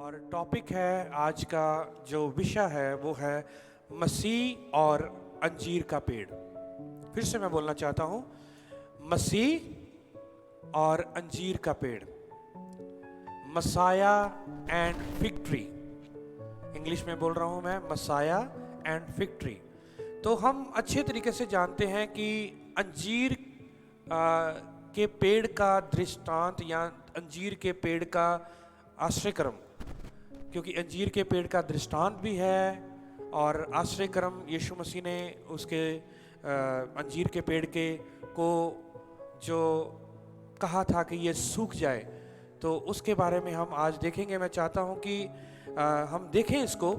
और टॉपिक है आज का जो विषय है वो है मसीह और अंजीर का पेड़। फिर से मैं बोलना चाहता हूँ, मसीह और अंजीर का पेड़, मसाया एंड फिग ट्री। इंग्लिश में बोल रहा हूँ मैं, मसाया एंड फिग ट्री। तो हम अच्छे तरीके से जानते हैं कि अंजीर के पेड़ का दृष्टांत या अंजीर के पेड़ का आश्रयक्रम, क्योंकि अंजीर के पेड़ का दृष्टांत भी है और आश्रयक्रम यीशु मसीह ने उसके अंजीर के पेड़ के को जो कहा था कि ये सूख जाए, तो उसके बारे में हम आज देखेंगे। मैं चाहता हूँ कि हम देखें इसको,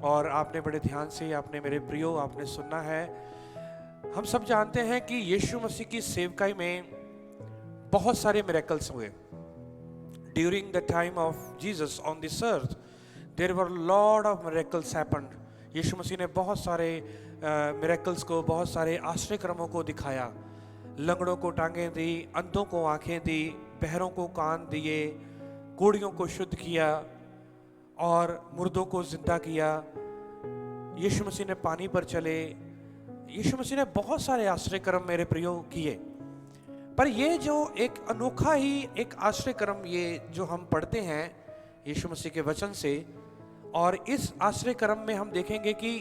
और आपने बड़े ध्यान से, आपने मेरे प्रियो, आपने सुनना है। हम सब जानते हैं कि यीशु मसीह की सेवकाई में बहुत सारे मिरेकल्स हुए। During the time of Jesus on this earth there were lot of miracles happened. Yeshu Masih ने बहुत सारे मिरेकल्स को, बहुत सारे आश्रयक्रमों को दिखाया। लंगड़ों को टांगें दी, अंधों को आंखें दी, बहरों को कान दिए, कोढ़ियों को शुद्ध किया और मुर्दों को जिंदा किया। यीशु मसीह ने पानी पर चले। यीशु मसीह ने बहुत सारे आश्रयक्रम मेरे प्रियो किए। पर ये जो एक अनोखा ही एक आश्रयक्रम, ये जो हम पढ़ते हैं यीशु मसीह के वचन से, और इस आश्रयक्रम में हम देखेंगे कि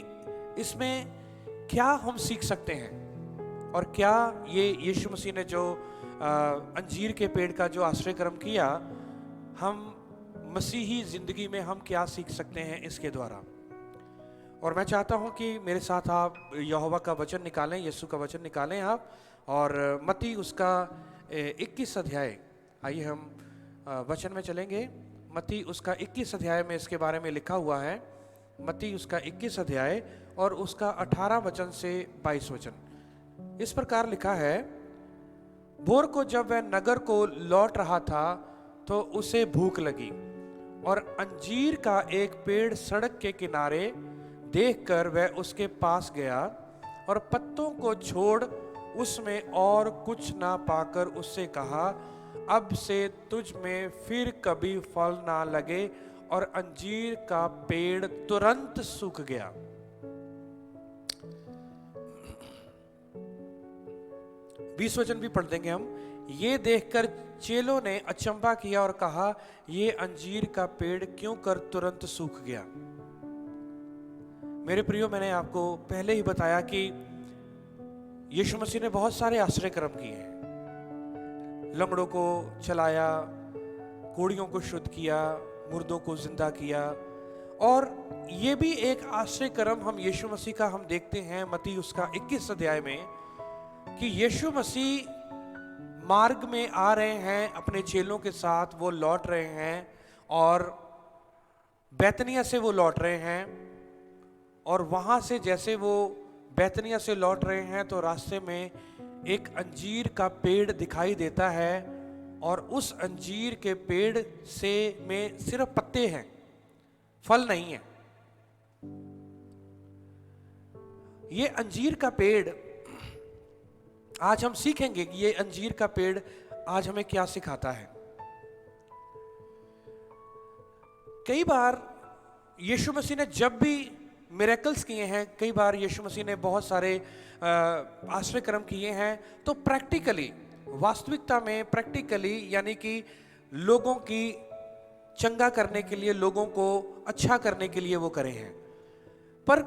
इसमें क्या हम सीख सकते हैं और क्या ये यीशु मसीह ने जो अंजीर के पेड़ का जो आश्रयक्रम किया, हम मसीही जिंदगी में हम क्या सीख सकते हैं इसके द्वारा। और मैं चाहता हूं कि मेरे साथ आप यहोवा का वचन निकालें, यीशु का वचन निकालें आप, और मत्ती उसका 21 अध्याय, आइए हम वचन में चलेंगे। मत्ती उसका 21 अध्याय में इसके बारे में लिखा हुआ है। मत्ती उसका 21 अध्याय और उसका 18 वचन से 22 वचन इस प्रकार लिखा है। भोर को जब वह नगर को लौट रहा था तो उसे भूख लगी, और अंजीर का एक पेड़ सड़क के किनारे देखकर वह उसके पास गया और पत्तों को छोड़ उसमें और कुछ ना पाकर उससे कहा, अब से तुझ में फिर कभी फल ना लगे। और अंजीर का पेड़ तुरंत सूख गया। बीस वचन भी पढ़ देंगे हम। ये देखकर चेलों ने अचंभा किया और कहा, ये अंजीर का पेड़ क्यों कर तुरंत सूख गया। मेरे प्रियो, मैंने आपको पहले ही बताया कि यीशु मसीह ने बहुत सारे आश्रयक्रम किए हैं। लंगड़ों को चलाया, कोढ़ियों को शुद्ध किया, मुर्दों को जिंदा किया। और ये भी एक आश्रयक्रम हम यीशु मसीह का हम देखते हैं मत्ती उसका 21 अध्याय में, कि यीशु मसीह मार्ग में आ रहे हैं अपने चेलों के साथ, वो लौट रहे हैं और बैतनिया से वो लौट रहे हैं। और वहां से जैसे वो बैतनिया से लौट रहे हैं तो रास्ते में एक अंजीर का पेड़ दिखाई देता है, और उस अंजीर के पेड़ से में सिर्फ पत्ते हैं, फल नहीं है। ये अंजीर का पेड़, आज हम सीखेंगे कि ये अंजीर का पेड़ आज हमें क्या सिखाता है। कई बार यीशु मसीह ने जब भी मिरेकल्स किए हैं, कई बार यीशु मसीह ने बहुत सारे आश्रयक्रम किए हैं, तो प्रैक्टिकली, वास्तविकता में प्रैक्टिकली, यानी कि लोगों की चंगा करने के लिए, लोगों को अच्छा करने के लिए वो करे हैं। पर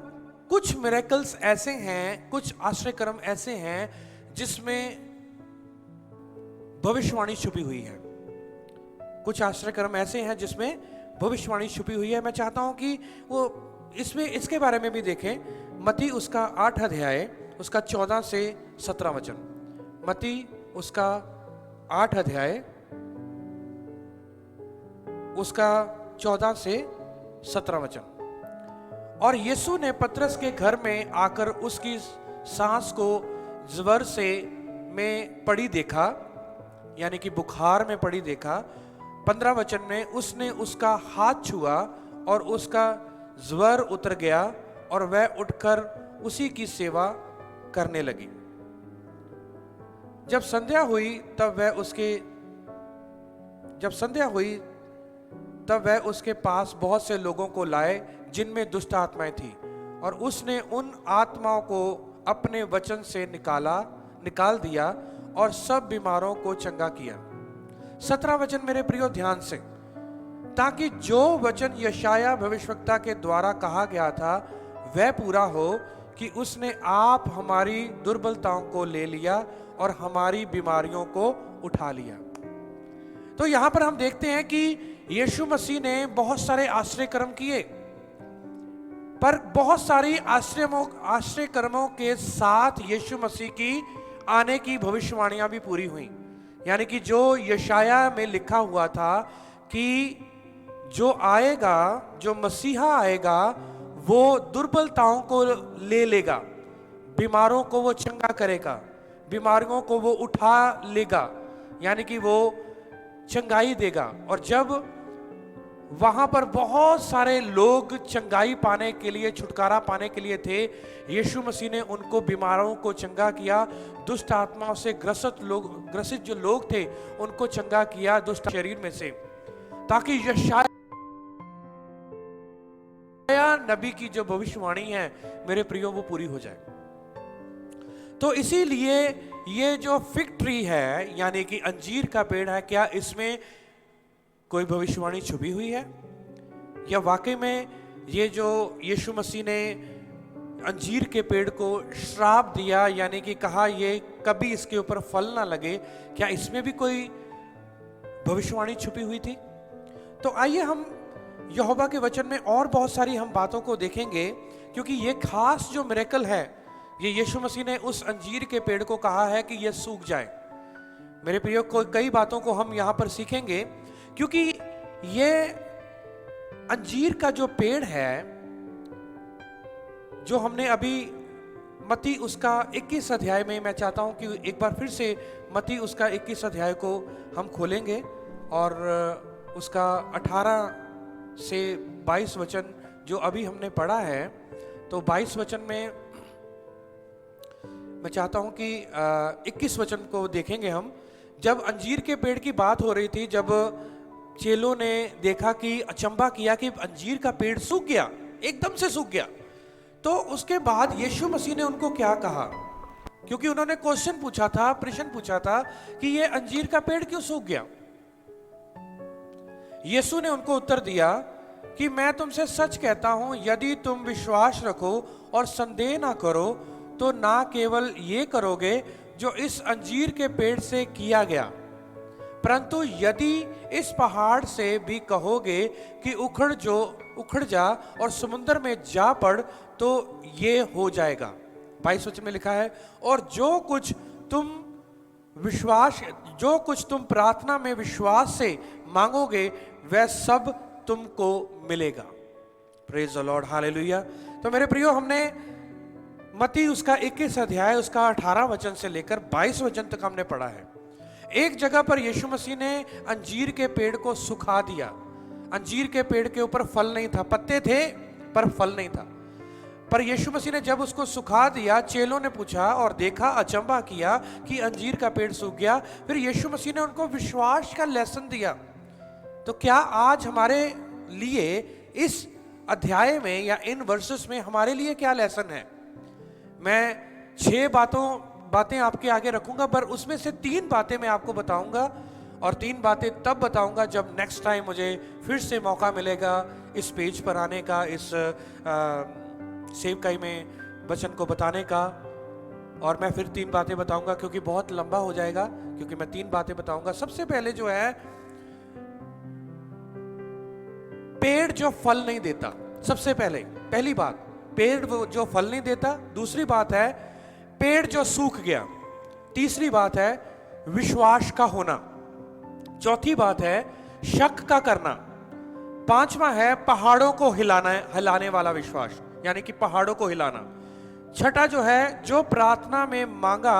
कुछ मिरेकल्स ऐसे हैं, कुछ आश्रयक्रम ऐसे हैं जिसमें भविष्यवाणी छुपी हुई है। कुछ आश्रयक्रम ऐसे हैं जिसमें भविष्यवाणी छुपी हुई है। मैं चाहता हूं कि वो इसमें इसके बारे में भी देखें। मत्ती उसका 8 अध्याय उसका 14 से 17 वचन। मत्ती उसका 8 अध्याय उसका 14 से 17 वचन। और यीशु ने पतरस के घर में आकर उसकी सांस को ज्वर से में पड़ी देखा, यानी कि बुखार में पड़ी देखा। 15 वचन में उसने उसका हाथ छुआ और उसका ज्वर उतर गया और वह उठकर उसी की सेवा करने लगी। जब संध्या हुई तब वह उसके पास बहुत से लोगों को लाए जिनमें दुष्ट आत्माएं थी, और उसने उन आत्माओं को अपने वचन से निकाल दिया और सब बीमारों को चंगा किया। 17 वचन मेरे प्रियो ध्यान से, ताकि जो वचन यशाया भविष्यवक्ता के द्वारा कहा गया था वह पूरा हो कि उसने आप हमारी दुर्बलताओं को ले लिया और हमारी बीमारियों को उठा लिया। तो यहां पर हम देखते हैं कि यीशु मसीह ने बहुत सारे आश्चर्य कर्म किए, पर बहुत सारी आश्चर्य कर्मों के साथ यीशु मसीह की आने की भविष्यवाणियां भी पूरी हुई। यानी कि जो यशाया में लिखा हुआ था कि जो आएगा, जो मसीहा आएगा, वो दुर्बलताओं को ले लेगा, बीमारों को वो चंगा करेगा, बीमारियों को वो उठा लेगा, यानी कि वो चंगाई देगा। और जब वहां पर बहुत सारे लोग चंगाई पाने के लिए, छुटकारा पाने के लिए थे, यीशु मसीह ने उनको बीमारों को चंगा किया, दुष्ट आत्माओं से ग्रसित जो लोग थे उनको चंगा किया दुष्ट शरीर में से, ताकि यशाया नबी की जो भविष्यवाणी है मेरे प्रियो वो पूरी हो जाए। तो इसीलिए ये जो फिग ट्री है, यानी कि अंजीर का पेड़ है, क्या इसमें कोई भविष्यवाणी छुपी हुई है, या वाकई में ये जो यीशु मसीह ने अंजीर के पेड़ को श्राप दिया, यानी कि कहा ये कभी इसके ऊपर फल ना लगे, क्या इसमें भी कोई भविष्यवाणी छुपी हुई थी? तो आइए हम यहोवा के वचन में और बहुत सारी हम बातों को देखेंगे, क्योंकि ये खास जो मिरेकल है, ये यीशु मसीह ने उस अंजीर के पेड़ को कहा है कि ये सूख जाए। मेरे प्रियो, कई बातों को हम यहां पर सीखेंगे, क्योंकि ये अंजीर का जो पेड़ है, जो हमने अभी मत्ती उसका 21 अध्याय में, मैं चाहता हूं कि एक बार फिर से मत्ती उसका 21 अध्याय को हम खोलेंगे और उसका 18 से 22 वचन जो अभी हमने पढ़ा है, तो 22 वचन में मैं चाहता हूं कि 21 वचन को देखेंगे हम। जब अंजीर के पेड़ की बात हो रही थी, जब चेलों ने देखा कि अचंभा किया कि अंजीर का पेड़ सूख गया, एकदम से सूख गया, तो उसके बाद यीशु मसीह ने उनको क्या कहा, क्योंकि उन्होंने प्रश्न पूछा था कि ये अंजीर का पेड़ क्यों सूख गया। यीशु ने उनको उत्तर दिया कि मैं तुमसे सच कहता हूं, यदि तुम विश्वास रखो और संदेह ना करो, तो ना केवल ये करोगे जो इस अंजीर के पेड़ से किया गया, परंतु यदि इस पहाड़ से भी कहोगे कि उखड़ जा और समुद्र में जा पड़, तो ये हो जाएगा। 22 वचन में लिखा है, और जो कुछ तुम प्रार्थना में विश्वास से मांगोगे वह सब तुमको मिलेगा। Praise the Lord, hallelujah. तो मेरे प्रियो, हमने मत्ती उसका 21 अध्याय उसका 18 वचन से लेकर 22 वचन तक हमने पढ़ा है। एक जगह पर यीशु मसीह ने अंजीर के पेड़ को सुखा दिया। अंजीर के पेड़ के ऊपर फल नहीं था, पत्ते थे पर फल नहीं था। पर यीशु मसीह ने जब उसको सुखा दिया, चेलों ने पूछा और देखा, अचंभा किया कि अंजीर का पेड़ सूख गया। फिर यीशु मसीह ने उनको विश्वास का लेसन दिया। तो क्या आज हमारे लिए इस अध्याय में या इन वर्सेस में हमारे लिए क्या लेसन है? मैं 6 बातें आपके आगे रखूंगा, पर उसमें से 3 बातें मैं आपको बताऊंगा, और 3 बातें तब बताऊंगा जब नेक्स्ट टाइम मुझे फिर से मौका मिलेगा इस पेज पर आने का, इस सेवकाई में वचन को बताने का। और मैं फिर 3 बातें बताऊंगा, क्योंकि बहुत लंबा हो जाएगा, क्योंकि मैं 3 बातें बताऊंगा। सबसे पहले जो है, पेड़ जो फल नहीं देता। सबसे पहली बात, पेड़ जो फल नहीं देता। दूसरी बात है पेड़ जो सूख गया। तीसरी बात है विश्वास का होना। चौथी बात है शक का करना। 5वां है पहाड़ों को हिलाने वाला विश्वास, यानी कि पहाड़ों को हिलाना। छठा जो है, जो प्रार्थना में मांगा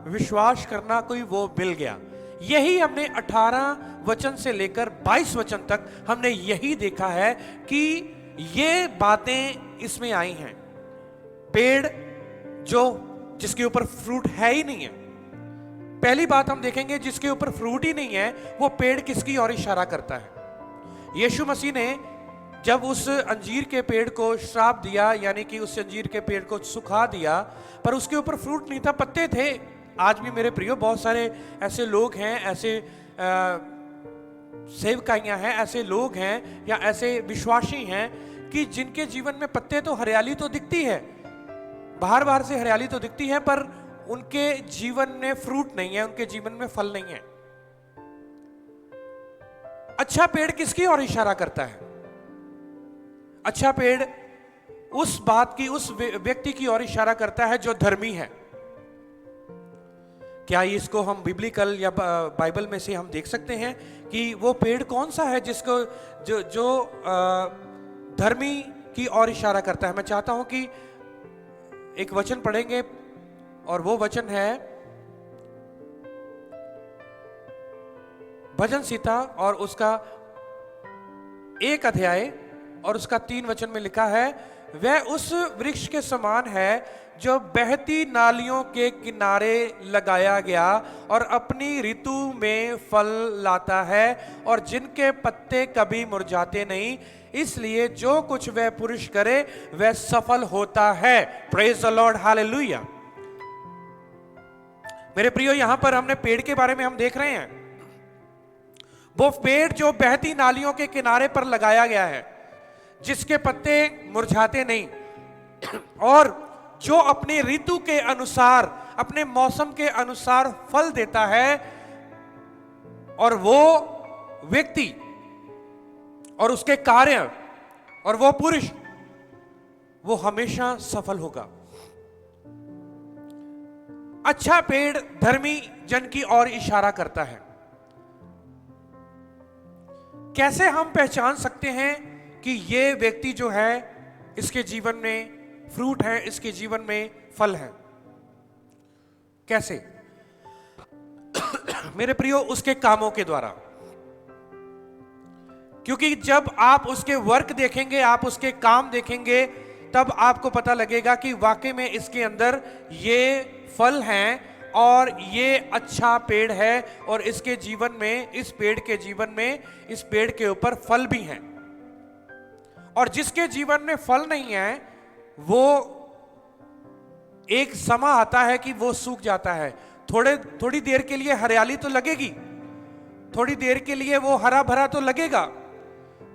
विश्वास करना, कोई वो मिल गया। यही हमने 18 वचन से लेकर 22 वचन तक हमने यही देखा है कि ये बातें इसमें आई हैं। पेड़ जिसके ऊपर फ्रूट है ही नहीं है। पहली बात हम देखेंगे, जिसके ऊपर फ्रूट ही नहीं है, वो पेड़ किसकी ओर इशारा करता है? यीशु मसीह ने जब उस अंजीर के पेड़ को श्राप दिया, यानी कि उस अंजीर के पेड़ को सुखा दिया, पर उसके ऊपर फ्रूट नहीं था, पत्ते थे। आज भी मेरे प्रियो बहुत सारे ऐसे लोग हैं, ऐसे सेवकाइयां हैं, ऐसे लोग हैं या ऐसे विश्वासी हैं कि जिनके जीवन में पत्ते तो, हरियाली तो दिखती है, बाहर बाहर से हरियाली तो दिखती है, पर उनके जीवन में फ्रूट नहीं है, उनके जीवन में फल नहीं है। अच्छा पेड़ किसकी ओर इशारा करता है? अच्छा पेड़ उस बात की, उस व्यक्ति की ओर इशारा करता है जो धर्मी है। क्या इसको हम बिब्लिकल या बाइबल में से हम देख सकते हैं कि वो पेड़ कौन सा है जिसको जो धर्मी की ओर इशारा करता है? मैं चाहता हूं कि एक वचन पढ़ेंगे और वो वचन है भजन संहिता और उसका 1 अध्याय और उसका 3 वचन में लिखा है, वह उस वृक्ष के समान है जो बहती नालियों के किनारे लगाया गया और अपनी ऋतु में फल लाता है और जिनके पत्ते कभी मुरझाते नहीं, इसलिए जो कुछ वह पुरुष करे वह सफल होता है। Praise the Lord, hallelujah. मेरे प्रियो, यहां पर हमने पेड़ के बारे में हम देख रहे हैं, वो पेड़ जो बहती नालियों के किनारे पर लगाया गया है, जिसके पत्ते मुरझाते नहीं और जो अपनी ऋतु के अनुसार, अपने मौसम के अनुसार फल देता है, और वो व्यक्ति और उसके कार्य और वो पुरुष, वो हमेशा सफल होगा। अच्छा पेड़ धर्मी जन की ओर इशारा करता है। कैसे हम पहचान सकते हैं कि ये व्यक्ति जो है, इसके जीवन में फ्रूट है, इसके जीवन में फल है? कैसे? मेरे प्रियो, उसके कामों के द्वारा। क्योंकि जब आप उसके वर्क देखेंगे, आप उसके काम देखेंगे, तब आपको पता लगेगा कि वाकई में इसके अंदर ये फल हैं और ये अच्छा पेड़ है, और इसके जीवन में, इस पेड़ के जीवन में, इस पेड़ के ऊपर फल भी हैं। और जिसके जीवन में फल नहीं है, वो एक समय आता है कि वो सूख जाता है। थोड़ी देर के लिए हरियाली तो लगेगी, थोड़ी देर के लिए वो हरा भरा तो लगेगा,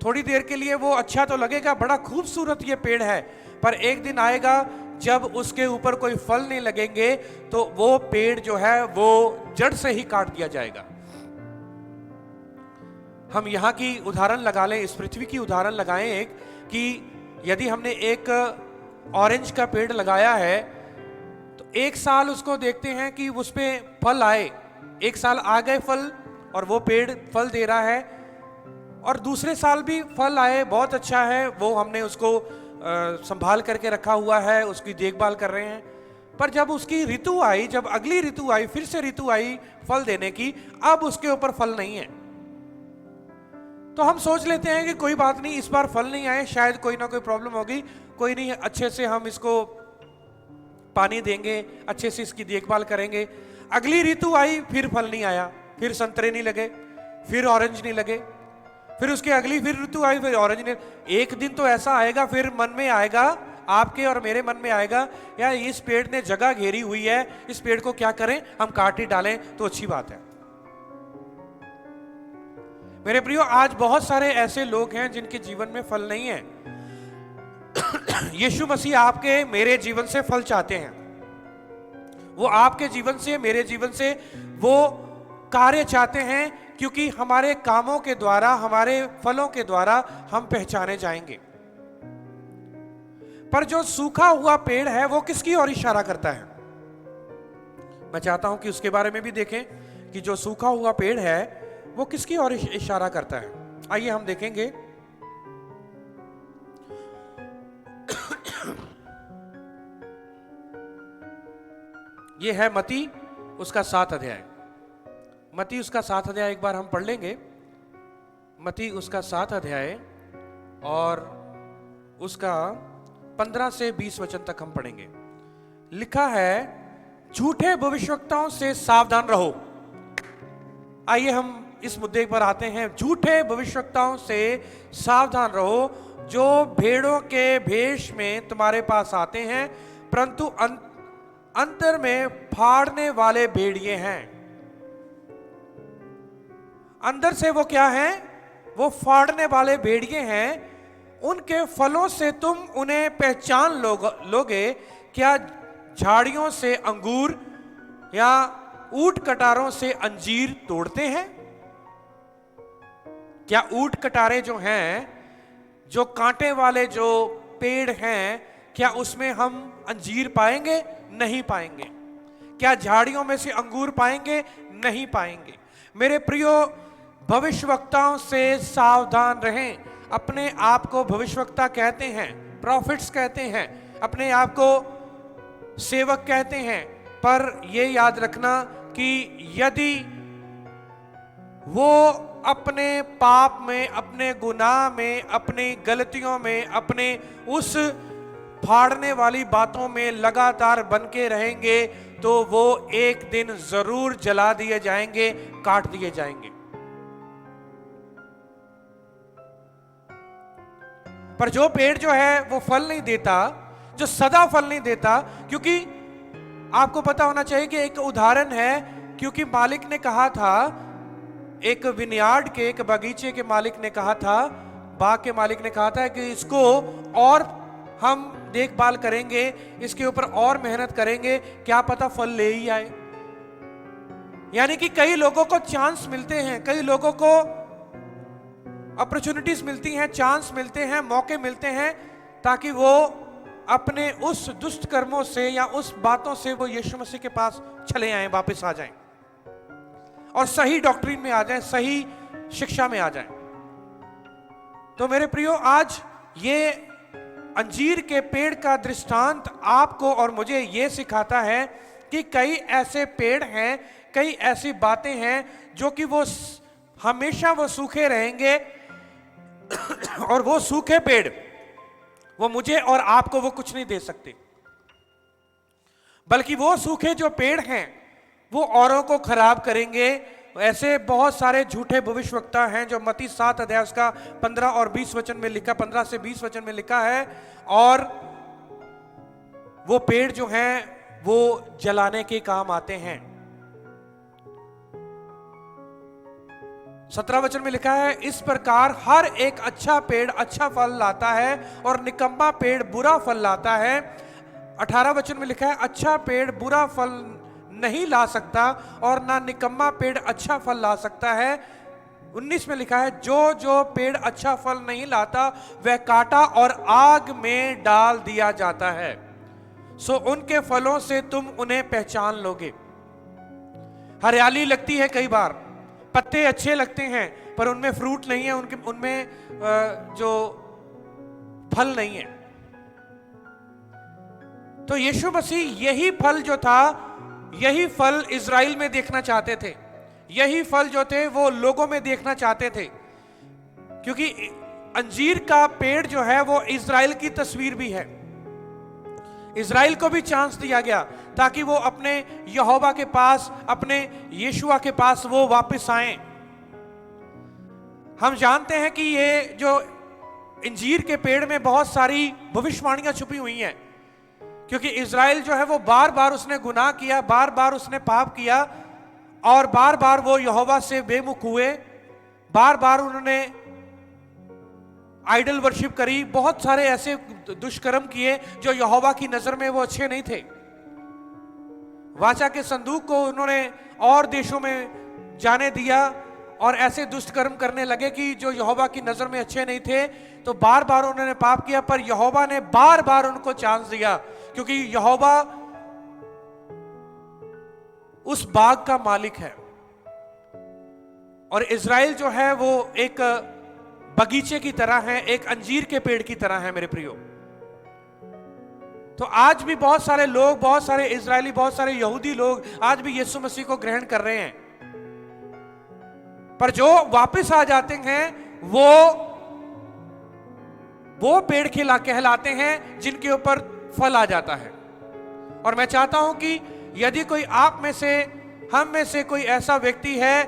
थोड़ी देर के लिए वो अच्छा तो लगेगा, बड़ा खूबसूरत ये पेड़ है, पर एक दिन आएगा जब उसके ऊपर कोई फल नहीं लगेंगे, तो वो पेड़ जो है वो जड़ से ही काट दिया जाएगा। हम यहां की उदाहरण लगा लें, इस पृथ्वी की उदाहरण लगाएं एक, कि यदि हमने एक ऑरेंज का पेड़ लगाया है, तो एक साल उसको देखते हैं कि उस पे फल आए, एक साल आ गए फल और वो पेड़ फल दे रहा है, और दूसरे साल भी फल आए, बहुत अच्छा है, वो हमने उसको संभाल करके रखा हुआ है, उसकी देखभाल कर रहे हैं। पर जब उसकी ऋतु आई, जब अगली ऋतु आई, फिर से ऋतु आई फल देने की, अब उसके ऊपर फल नहीं है, तो हम सोच लेते हैं कि कोई बात नहीं, इस बार फल नहीं आए, शायद कोई ना कोई प्रॉब्लम होगी, कोई नहीं, अच्छे से हम इसको पानी देंगे, अच्छे से इसकी देखभाल करेंगे। अगली ऋतु आई, फिर फल नहीं आया, फिर संतरे नहीं लगे, फिर ऑरेंज नहीं लगे, फिर उसकी अगली फिर ऋतु आई, फिर ऑरेंज नहीं। एक दिन तो ऐसा आएगा, फिर मन में आएगा, आपके और मेरे मन में आएगा, यार इस पेड़ ने जगह घेरी हुई है, इस पेड़ को क्या करें, हम काट ही डालें तो अच्छी बात है। मेरे प्रियो, आज बहुत सारे ऐसे लोग हैं जिनके जीवन में फल नहीं है। यीशु मसीह आपके मेरे जीवन से फल चाहते हैं, वो आपके जीवन से, मेरे जीवन से वो कार्य चाहते हैं, क्योंकि हमारे कामों के द्वारा, हमारे फलों के द्वारा हम पहचाने जाएंगे। पर जो सूखा हुआ पेड़ है वो किसकी ओर इशारा करता है? मैं चाहता हूं कि उसके बारे में भी देखें कि जो सूखा हुआ पेड़ है वो किसकी ओर इशारा करता है। आइए हम देखेंगे। ये है मत्ती उसका 7 अध्याय। मत्ती उसका 7 अध्याय एक बार हम पढ़ लेंगे। मत्ती उसका 7 अध्याय और उसका 15 से 20 वचन तक हम पढ़ेंगे। लिखा है, झूठे भविष्यवक्ताओं से सावधान रहो। आइए हम इस मुद्दे पर आते हैं, झूठे भविष्यवक्ताओं से सावधान रहो, जो भेड़ों के भेष में तुम्हारे पास आते हैं, परंतु अंतर में फाड़ने वाले भेड़िए हैं। अंदर से वो क्या हैं? वो फाड़ने वाले भेड़िए हैं। उनके फलों से तुम उन्हें पहचान लोगे। क्या झाड़ियों से अंगूर या ऊंट कटारों से अंजीर तोड़ते हैं? क्या ऊंट कटारे जो हैं, जो कांटे वाले जो पेड़ हैं, क्या उसमें हम अंजीर पाएंगे? नहीं पाएंगे। क्या झाड़ियों में से अंगूर पाएंगे? नहीं पाएंगे। मेरे प्रियो, भविष्यवक्ताओं से सावधान रहें। अपने आप को भविष्यवक्ता कहते हैं, प्रॉफिट्स कहते हैं, अपने आप को सेवक कहते हैं, पर यह याद रखना कि यदि वो अपने पाप में, अपने गुनाह में, अपनी गलतियों में, अपने उस फाड़ने वाली बातों में लगातार बन के रहेंगे, तो वो एक दिन जरूर जला दिए जाएंगे, काट दिए जाएंगे। पर जो पेड़ जो है वो फल नहीं देता, जो सदा फल नहीं देता, क्योंकि आपको पता होना चाहिए कि एक उदाहरण है, क्योंकि मालिक ने कहा था, एक विनयार्ड के, एक बगीचे के मालिक ने कहा था, बाग के मालिक ने कहा था कि इसको और हम देखभाल करेंगे, इसके ऊपर और मेहनत करेंगे, क्या पता फल ले ही आए। यानी कि कई लोगों को चांस मिलते हैं, कई लोगों को अपॉर्चुनिटीज मिलती हैं, चांस मिलते हैं, मौके मिलते हैं, ताकि वो अपने उस दुष्ट कर्मों से या उस बातों से वो यीशु मसीह के पास चले आए, वापस आ जाएं और सही डॉक्ट्रिन में आ जाएं, सही शिक्षा में आ जाएं। तो मेरे प्रियो, आज ये अंजीर के पेड़ का दृष्टांत आपको और मुझे ये सिखाता है कि कई ऐसे पेड़ हैं, कई ऐसी बातें हैं जो कि वो हमेशा वो सूखे रहेंगे और वो सूखे पेड़ वो मुझे और आपको वो कुछ नहीं दे सकते, बल्कि वो सूखे जो पेड़ हैं वो औरों को खराब करेंगे। ऐसे बहुत सारे झूठे भविष्यवक्ता हैं जो मत्ती 7 अध्याय उसका 15 और 20 वचन में लिखा, 15 से 20 वचन में लिखा है, और वो पेड़ जो हैं वो जलाने के काम आते हैं। 17 वचन में लिखा है, इस प्रकार हर एक अच्छा पेड़ अच्छा फल लाता है और निकम्मा पेड़ बुरा फल लाता है। 18 वचन में लिखा है, अच्छा पेड़ बुरा फल नहीं ला सकता और ना निकम्मा पेड़ अच्छा फल ला सकता है। 19 में लिखा है, जो जो पेड़ अच्छा फल नहीं लाता वह काटा और आग में डाल दिया जाता है, सो उनके फलों से तुम उन्हें पहचान लोगे। हरियाली लगती है, कई बार पत्ते अच्छे लगते हैं, पर उनमें फ्रूट नहीं है, उनमें जो फल नहीं है। तो यीशु मसीह यही फल जो था, यही फल इज़राइल में देखना चाहते थे, यही फल जो थे वो लोगों में देखना चाहते थे, क्योंकि अंजीर का पेड़ जो है वो इज़राइल की तस्वीर भी है। इज़राइल को भी चांस दिया गया ताकि वो अपने यहोवा के पास, अपने यीशुआ के पास वो वापस आएं। हम जानते हैं कि ये जो अंजीर के पेड़ में बहुत सारी भविष्यवाणियां छुपी हुई हैं, क्योंकि इज़राइल जो है वो बार बार उसने गुनाह किया, बार बार उसने पाप किया, और बार बार वो यहोवा से बेमुख हुए, बार बार उन्होंने आइडल वर्शिप करी, बहुत सारे ऐसे दुष्कर्म किए जो यहोवा की नजर में वो अच्छे नहीं थे। वाचा के संदूक को उन्होंने और देशों में जाने दिया और ऐसे दुष्ट कर्म करने लगे कि जो यहोवा की नजर में अच्छे नहीं थे। तो बार बार उन्होंने पाप किया, पर यहोवा ने बार बार उनको चांस दिया, क्योंकि यहोवा उस बाग का मालिक है और इज़राइल जो है वो एक बगीचे की तरह है, एक अंजीर के पेड़ की तरह है। मेरे प्रियो, तो आज भी बहुत सारे लोग, बहुत सारे इजरायली, बहुत सारे यहूदी लोग आज भी यीशु मसीह को ग्रहण कर रहे हैं, पर जो वापस आ जाते हैं वो पेड़ कहलाते हैं जिनके ऊपर फल आ जाता है। और मैं चाहता हूं कि यदि कोई आप में से, हम में से कोई ऐसा व्यक्ति है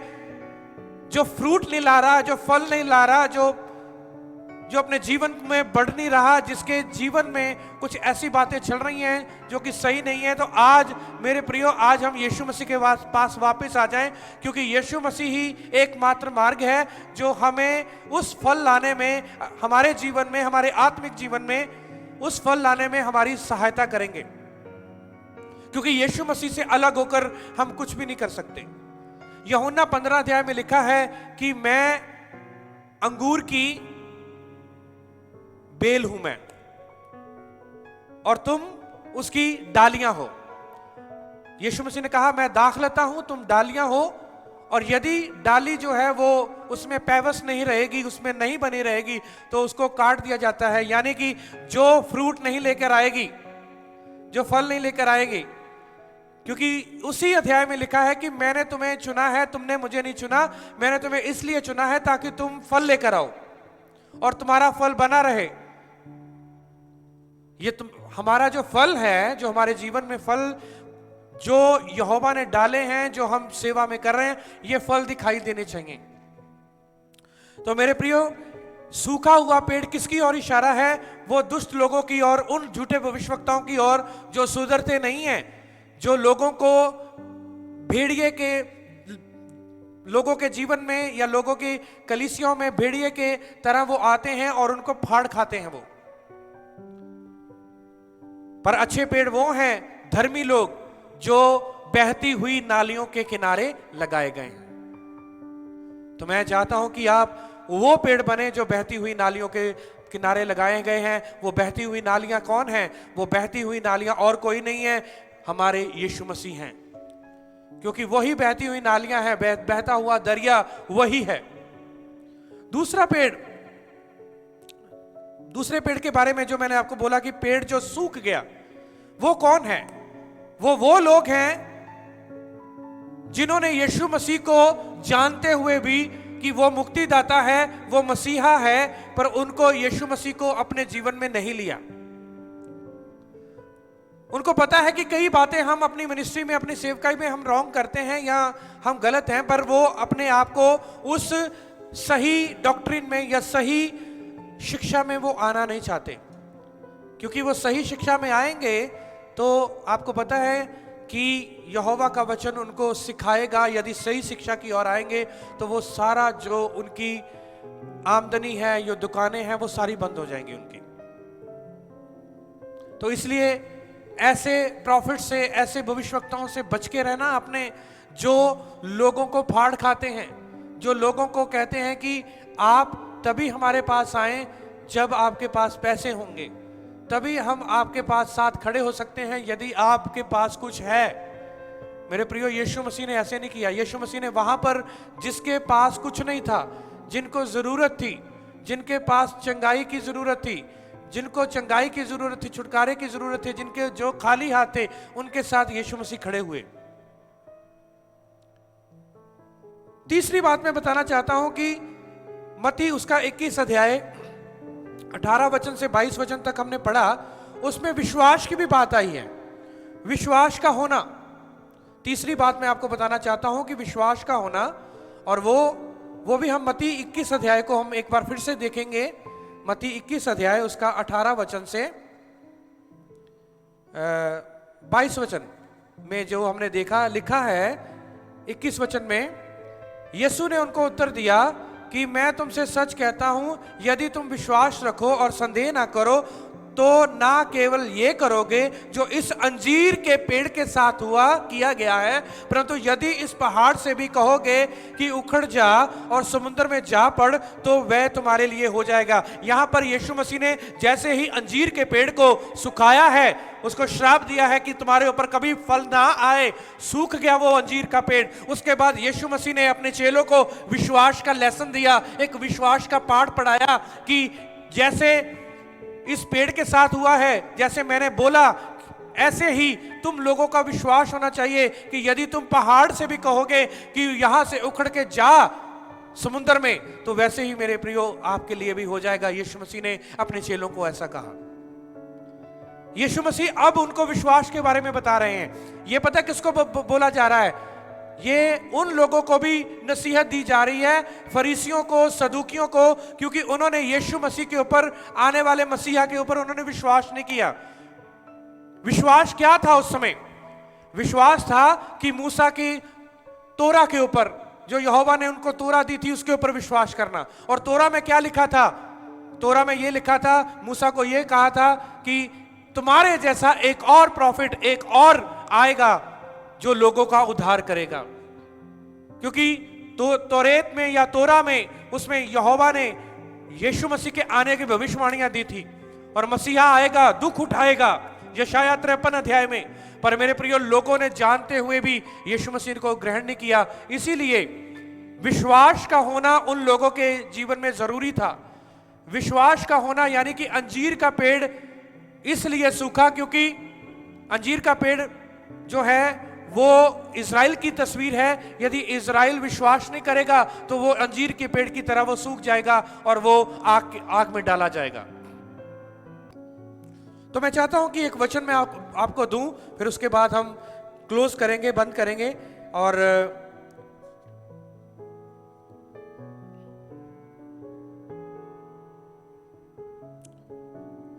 जो फ्रूट नहीं ला रहा, जो फल नहीं ला रहा, जो अपने जीवन में बढ़ नहीं रहा, जिसके जीवन में कुछ ऐसी बातें चल रही हैं जो कि सही नहीं है, तो आज मेरे प्रियो, आज हम यीशु मसीह के पास वापस आ जाएं, क्योंकि यीशु मसीह ही एकमात्र मार्ग है जो हमें उस फल लाने में, हमारे जीवन में, हमारे आत्मिक जीवन में उस फल लाने में हमारी सहायता करेंगे, क्योंकि यीशु मसीह से अलग होकर हम कुछ भी नहीं कर सकते। यूहन्ना 15 अध्याय में लिखा है कि मैं अंगूर की बेल हूं मैं, और तुम उसकी डालियां हो। यीशु मसीह ने कहा मैं दाखलता हूं, तुम डालियां हो, और यदि डाली जो है वो उसमें पैवस नहीं रहेगी, उसमें नहीं बनी रहेगी, तो उसको काट दिया जाता है। यानी कि जो फ्रूट नहीं लेकर आएगी, जो फल नहीं लेकर आएगी, क्योंकि उसी अध्याय में लिखा है कि मैंने तुम्हें चुना है, तुमने मुझे नहीं चुना, मैंने तुम्हें इसलिए चुना है ताकि तुम फल लेकर आओ और तुम्हारा फल बना रहे। ये हमारा जो फल है, जो हमारे जीवन में फल जो यहोवा ने डाले हैं, जो हम सेवा में कर रहे हैं, ये फल दिखाई देने चाहिए। तो मेरे प्रियो, सूखा हुआ पेड़ किसकी ओर इशारा है? वो दुष्ट लोगों की और, उन झूठे भविष्यवक्ताओं की ओर जो सुधरते नहीं हैं, जो लोगों को भेड़िए के, लोगों के जीवन में या लोगों की कलीसियों में भेड़िए के तरह वो आते हैं और उनको फाड़ खाते हैं वो। पर अच्छे पेड़ वो हैं, धर्मी लोग, जो बहती हुई नालियों के किनारे लगाए गए हैं। तो मैं चाहता हूं कि आप वो पेड़ बने जो बहती हुई नालियों के किनारे लगाए गए हैं। वो बहती हुई नालियां कौन हैं? वो बहती हुई नालियां और कोई नहीं है, हमारे यीशु मसीह हैं, क्योंकि वही बहती हुई नालियां हैं, बहता हुआ दरिया वही है। दूसरे पेड़ के बारे में जो मैंने आपको बोला कि पेड़ जो सूख गया, वो कौन है? वो लोग हैं जिन्होंने यीशु मसीह को जानते हुए भी कि वो मुक्तिदाता है, वो मसीहा है, पर उनको यीशु मसीह को अपने जीवन में नहीं लिया। उनको पता है कि कई बातें हम अपनी मिनिस्ट्री में, अपनी सेवकाई में हम रॉन्ग करते हैं या हम गलत हैं, पर वो अपने आप को उस सही डॉक्ट्रिन में या सही शिक्षा में वो आना नहीं चाहते, क्योंकि वो सही शिक्षा में आएंगे तो आपको पता है कि यहोवा का वचन उनको सिखाएगा। यदि सही शिक्षा की ओर आएंगे तो वो सारा जो उनकी आमदनी है, जो दुकानें हैं, वो सारी बंद हो जाएंगी उनकी। तो इसलिए ऐसे प्रॉफिट से, ऐसे भविष्यवक्ताओं से बच के रहना अपने, जो लोगों को फाड़ खाते हैं, जो लोगों को कहते हैं कि आप तभी हमारे पास आए जब आपके पास पैसे होंगे, तभी हम आपके पास साथ खड़े हो सकते हैं यदि आपके पास कुछ है। मेरे प्रियो, यीशु मसीह ने ऐसे नहीं किया। यीशु मसीह ने वहां पर जिसके पास कुछ नहीं था, जिनको जरूरत थी, जिनके पास चंगाई की जरूरत थी, जिनको चंगाई की जरूरत थी, छुटकारे की जरूरत थी, जिनके जो खाली हाथ थे, उनके साथ यीशु मसीह खड़े हुए। तीसरी बात मैं बताना चाहता हूं कि मत्ती उसका 21 अध्याय 18 वचन से 22 वचन तक हमने पढ़ा, उसमें विश्वास की भी बात आई है, विश्वास का होना। तीसरी बात मैं आपको बताना चाहता हूं कि विश्वास का होना, और वो भी हम मत्ती 21 अध्याय को हम एक बार फिर से देखेंगे। मत्ती 21 अध्याय उसका 18 वचन से 22 वचन में जो हमने देखा, लिखा है 21 वचन में, यीशु ने उनको उत्तर दिया कि मैं तुमसे सच कहता हूं, यदि तुम विश्वास रखो और संदेह ना करो तो ना केवल ये करोगे जो इस अंजीर के पेड़ के साथ किया गया है, परंतु यदि इस पहाड़ से भी कहोगे कि उखड़ जा और समुद्र में जा पड़, तो वह तुम्हारे लिए हो जाएगा। यहां पर यीशु मसीह ने जैसे ही अंजीर के पेड़ को सुखाया है, उसको श्राप दिया है कि तुम्हारे ऊपर कभी फल ना आए, सूख गया वो अंजीर का पेड़। उसके बाद यीशु मसीह ने अपने चेलों को विश्वास का लेसन दिया, एक विश्वास का पाठ पढ़ाया कि जैसे इस पेड़ के साथ हुआ है, जैसे मैंने बोला, ऐसे ही तुम लोगों का विश्वास होना चाहिए कि यदि तुम पहाड़ से भी कहोगे कि यहां से उखड़ के जा समुद्र में, तो वैसे ही मेरे प्रियो आपके लिए भी हो जाएगा। यीशु मसीह ने अपने चेलों को ऐसा कहा। यीशु मसीह अब उनको विश्वास के बारे में बता रहे हैं। यह पता किसको बोला जा रहा है? ये उन लोगों को भी नसीहत दी जा रही है, फरीसियों को, सदूकियों को, क्योंकि उन्होंने यीशु मसीह के ऊपर, आने वाले मसीहा के ऊपर उन्होंने विश्वास नहीं किया। विश्वास क्या था उस समय? विश्वास था कि मूसा की तोरा के ऊपर, जो यहोवा ने उनको तोरा दी थी, उसके ऊपर विश्वास करना। और तोरा में क्या लिखा था? तोरा में यह लिखा था, मूसा को यह कहा था कि तुम्हारे जैसा एक और प्रॉफिट, एक और आएगा जो लोगों का उद्धार करेगा। क्योंकि तो तौरेत में या तोरा में, उसमें यहोवा ने यीशु मसीह के आने की भविष्यवाणियां दी थी, और मसीहा आएगा, दुख उठाएगा, यशाया 53 अध्याय में। पर मेरे प्रियो, लोगों ने जानते हुए भी यीशु मसीह को ग्रहण नहीं किया। इसीलिए विश्वास का होना उन लोगों के जीवन में जरूरी था। विश्वास का होना यानी कि अंजीर का पेड़ इसलिए सूखा क्योंकि अंजीर का पेड़ जो है वो इज़राइल की तस्वीर है। यदि इज़राइल विश्वास नहीं करेगा तो वो अंजीर के पेड़ की तरह वो सूख जाएगा और वो आग में डाला जाएगा। तो मैं चाहता हूं कि एक वचन मैं आपको दूं, फिर उसके बाद हम क्लोज करेंगे, बंद करेंगे। और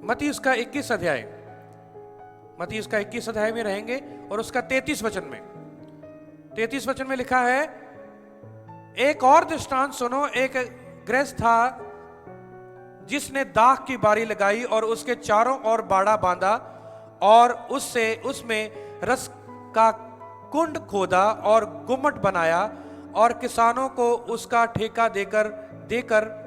मत्ती उसका 21 अध्याय, मत्ती उसका 21 अध्याय में रहेंगे और उसका 33 वचन में लिखा है, एक और दृष्टांत सुनो। एक गृहस्थ था जिसने दाख की बारी लगाई और उसके चारों ओर बाड़ा बांधा और उसमें रस का कुंड खोदा और गुम्मट बनाया और किसानों को उसका ठेका देकर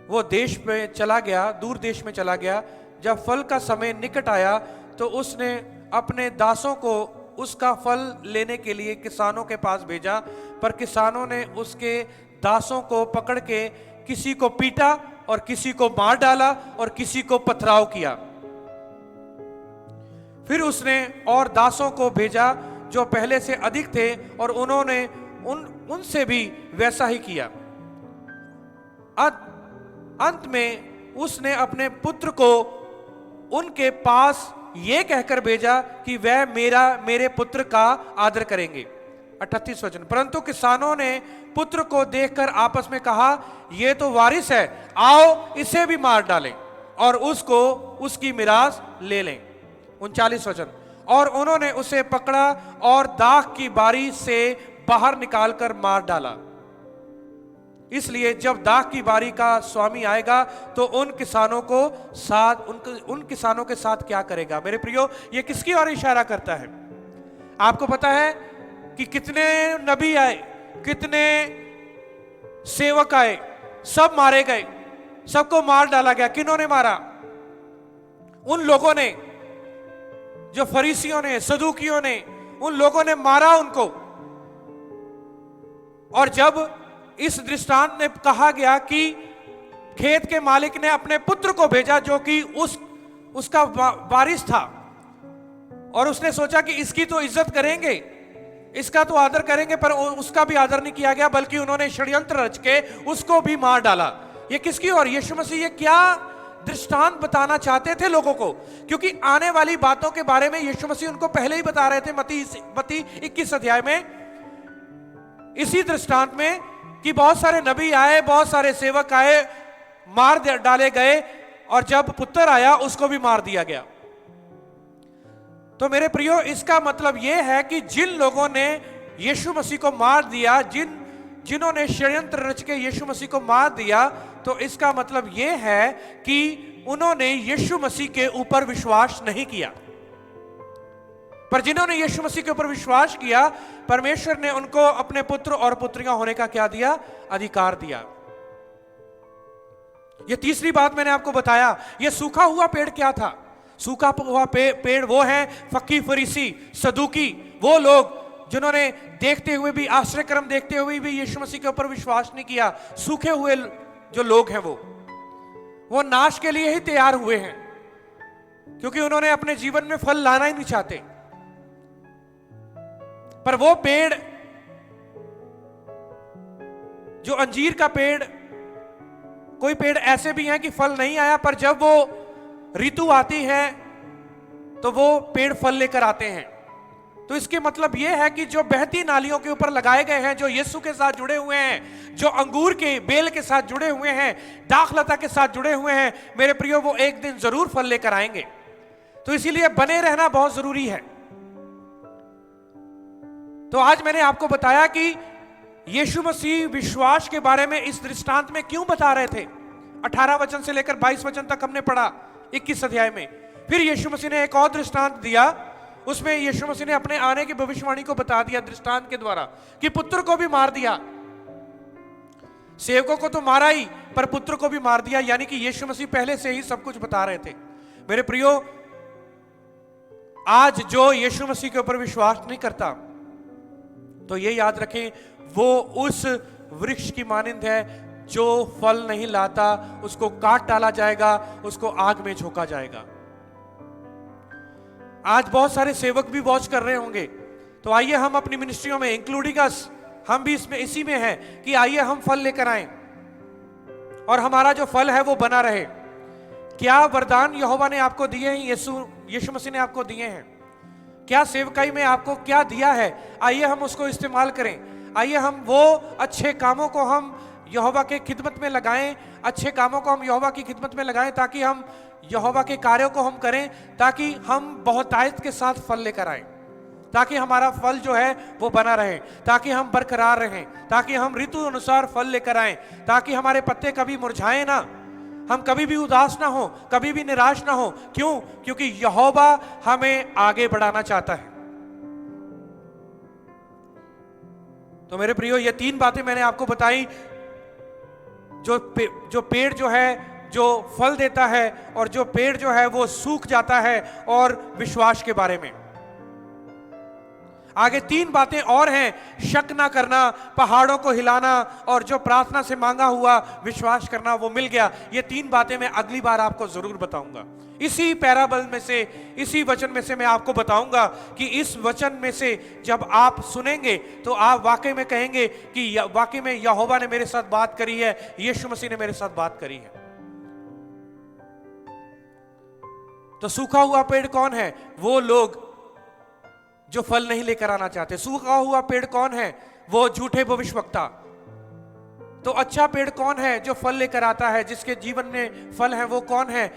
वो देश में चला गया, दूर देश में चला गया। जब फल का समय निकट आया तो उसने अपने दासों को उसका फल लेने के लिए किसानों के पास भेजा, पर किसानों ने उसके दासों को पकड़ के किसी को पीटा और किसी को मार डाला और किसी को पथराव किया। फिर उसने और दासों को भेजा जो पहले से अधिक थे और उन्होंने उनसे भी वैसा ही किया। अंत में उसने अपने पुत्र को उनके पास यह कहकर भेजा कि वह मेरे पुत्र का आदर करेंगे। 38 वचन, परंतु किसानों ने पुत्र को देखकर आपस में कहा, यह तो वारिस है, आओ इसे भी मार डालें और उसको उसकी मिरास ले लें। 39 वचन, और उन्होंने उसे पकड़ा और दाख की बारी से बाहर निकालकर मार डाला। इसलिए जब दाख की बारी का स्वामी आएगा तो उन किसानों के साथ क्या करेगा? मेरे प्रियो, ये किसकी ओर इशारा करता है? आपको पता है कि कितने नबी आए, कितने सेवक आए, सब मारे गए, सबको मार डाला गया। किन्होंने मारा? उन लोगों ने, जो फरीसियों ने, सदूकियों ने, उन लोगों ने मारा उनको। और जब इस दृष्टांत में कहा गया कि खेत के मालिक ने अपने पुत्र को भेजा जो कि उसका वारिस था, और उसने सोचा कि इसकी तो इज्जत करेंगे, इसका तो आदर करेंगे, पर उसका भी आदर नहीं किया गया, बल्कि उन्होंने षड्यंत्र रच के उसको भी मार डाला। ये किसकी ओर? यीशु मसीह ये क्या दृष्टांत बताना चाहते थे लोगों को? क्योंकि आने वाली बातों के बारे में यीशु मसीह उनको पहले ही बता रहे थे। मत्ती 21 अध्याय में इसी दृष्टांत में कि बहुत सारे नबी आए, बहुत सारे सेवक आए, मार डाले गए, और जब पुत्र आया उसको भी मार दिया गया। तो मेरे प्रियो, इसका मतलब यह है कि जिन लोगों ने यीशु मसीह को मार दिया, जिन्होंने षड्यंत्र रच के यीशु मसीह को मार दिया, तो इसका मतलब यह है कि उन्होंने यीशु मसीह के ऊपर विश्वास नहीं किया। पर जिन्होंने यीशु मसीह के ऊपर विश्वास किया, परमेश्वर ने उनको अपने पुत्र और पुत्रियां होने का क्या दिया? अधिकार दिया। यह तीसरी बात मैंने आपको बताया। यह सूखा हुआ पेड़ क्या था? सूखा हुआ पेड़ वो है फक्की, फरीसी, सदूकी, वो लोग जिन्होंने देखते हुए भी, आश्चर्यक्रम देखते हुए भी यीशु मसीह के ऊपर विश्वास नहीं किया। सूखे हुए जो लोग हैं वो नाश के लिए ही तैयार हुए हैं, क्योंकि उन्होंने अपने जीवन में फल लाना ही नहीं चाहते। पर वो पेड़, जो अंजीर का पेड़, कोई पेड़ ऐसे भी हैं कि फल नहीं आया, पर जब वो ऋतु आती है तो वो पेड़ फल लेकर आते हैं। तो इसके मतलब यह है कि जो बहती नालियों के ऊपर लगाए गए हैं, जो यीशु के साथ जुड़े हुए हैं, जो अंगूर के बेल के साथ जुड़े हुए हैं, दाखलता के साथ जुड़े हुए हैं, मेरे प्रियो, वो एक दिन जरूर फल लेकर आएंगे। तो इसीलिए बने रहना बहुत जरूरी है। तो आज मैंने आपको बताया कि यीशु मसीह विश्वास के बारे में इस दृष्टांत में क्यों बता रहे थे। 18 वचन से लेकर 22 वचन तक हमने पढ़ा 21 अध्याय में। फिर यीशु मसीह ने एक और दृष्टांत दिया, उसमें यीशु मसीह ने अपने आने की भविष्यवाणी को बता दिया दृष्टांत के द्वारा कि पुत्र को भी मार दिया, सेवकों को तो मारा ही, पर पुत्र को भी मार दिया। यानी कि यीशु मसीह पहले से ही सब कुछ बता रहे थे। मेरे प्रियो, आज जो यीशु मसीह के ऊपर विश्वास नहीं करता, तो ये याद रखें, वो उस वृक्ष की मानिंद है जो फल नहीं लाता, उसको काट डाला जाएगा, उसको आग में झोंका जाएगा। आज बहुत सारे सेवक भी वॉच कर रहे होंगे, तो आइए हम अपनी मिनिस्ट्रियों में, इंक्लूडिंग अस, हम भी इसमें इसी में हैं कि आइए हम फल लेकर आए और हमारा जो फल है वो बना रहे। क्या वरदान यहोवा ने आपको दिए हैं, यीशु मसीह ने आपको दिए हैं? क्या सेवकाई में आपको क्या दिया है? आइए हम उसको इस्तेमाल करें। आइए हम वो अच्छे कामों को हम यहोवा के खिदमत में लगाएं, अच्छे कामों को हम यहोवा की खिदमत में लगाएं, ताकि हम यहोवा के कार्यों को हम करें, ताकि हम बहुतायत के साथ फल लेकर आए, ताकि हमारा फल जो है वो बना रहे, ताकि हम बरकरार रहें, ताकि हम ऋतु अनुसार फल लेकर आए, ताकि हमारे पत्ते कभी मुरझाए ना, हम कभी भी उदास ना हो, कभी भी निराश ना हो। क्यों? क्योंकि यहोवा हमें आगे बढ़ाना चाहता है। तो मेरे प्रियो, ये 3 बातें मैंने आपको बताई, जो पेड़ जो है जो फल देता है और जो पेड़ जो है वो सूख जाता है, और विश्वास के बारे में। आगे 3 बातें और हैं, शक ना करना, पहाड़ों को हिलाना, और जो प्रार्थना से मांगा हुआ विश्वास करना वो मिल गया। ये 3 बातें मैं अगली बार आपको जरूर बताऊंगा। इसी पैराबल में से, इसी वचन में से मैं आपको बताऊंगा कि इस वचन में से जब आप सुनेंगे तो आप वाकई में कहेंगे कि वाकई में यहोवा ने मेरे साथ बात करी है, यीशु मसीह ने मेरे साथ बात करी है। तो सूखा हुआ पेड़ कौन है? वो लोग जो फल नहीं लेकर आना चाहते। सूखा हुआ पेड़ कौन है? वो झूठे भविष्यवक्ता। तो अच्छा पेड़ कौन है? जो फल लेकर आता है, जिसके जीवन में फल है। वो कौन है?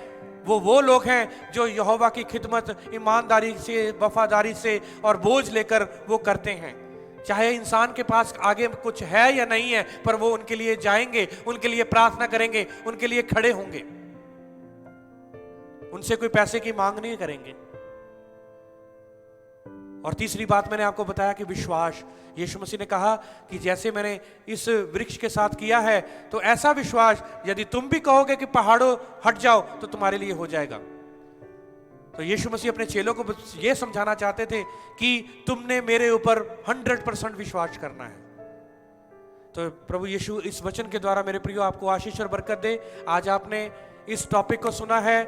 वो लोग हैं जो यहोवा की खिदमत ईमानदारी से, वफादारी से और बोझ लेकर वो करते हैं। चाहे इंसान के पास आगे कुछ है या नहीं है, पर वो उनके लिए जाएंगे, उनके लिए प्रार्थना करेंगे, उनके लिए खड़े होंगे, उनसे कोई पैसे की मांग नहीं करेंगे। और तीसरी बात मैंने आपको बताया कि विश्वास। यीशु मसीह ने कहा कि जैसे मैंने इस वृक्ष के साथ किया है, तो ऐसा विश्वास यदि तुम भी कहोगे कि पहाड़ों हट जाओ, तो तुम्हारे लिए हो जाएगा। तो यीशु मसीह अपने चेलों को यह समझाना चाहते थे कि तुमने मेरे ऊपर 100% विश्वास करना है। तो प्रभु यीशु इस वचन के द्वारा मेरे प्रियो आपको आशीष और बरकत दे। आज आपने इस टॉपिक को सुना है,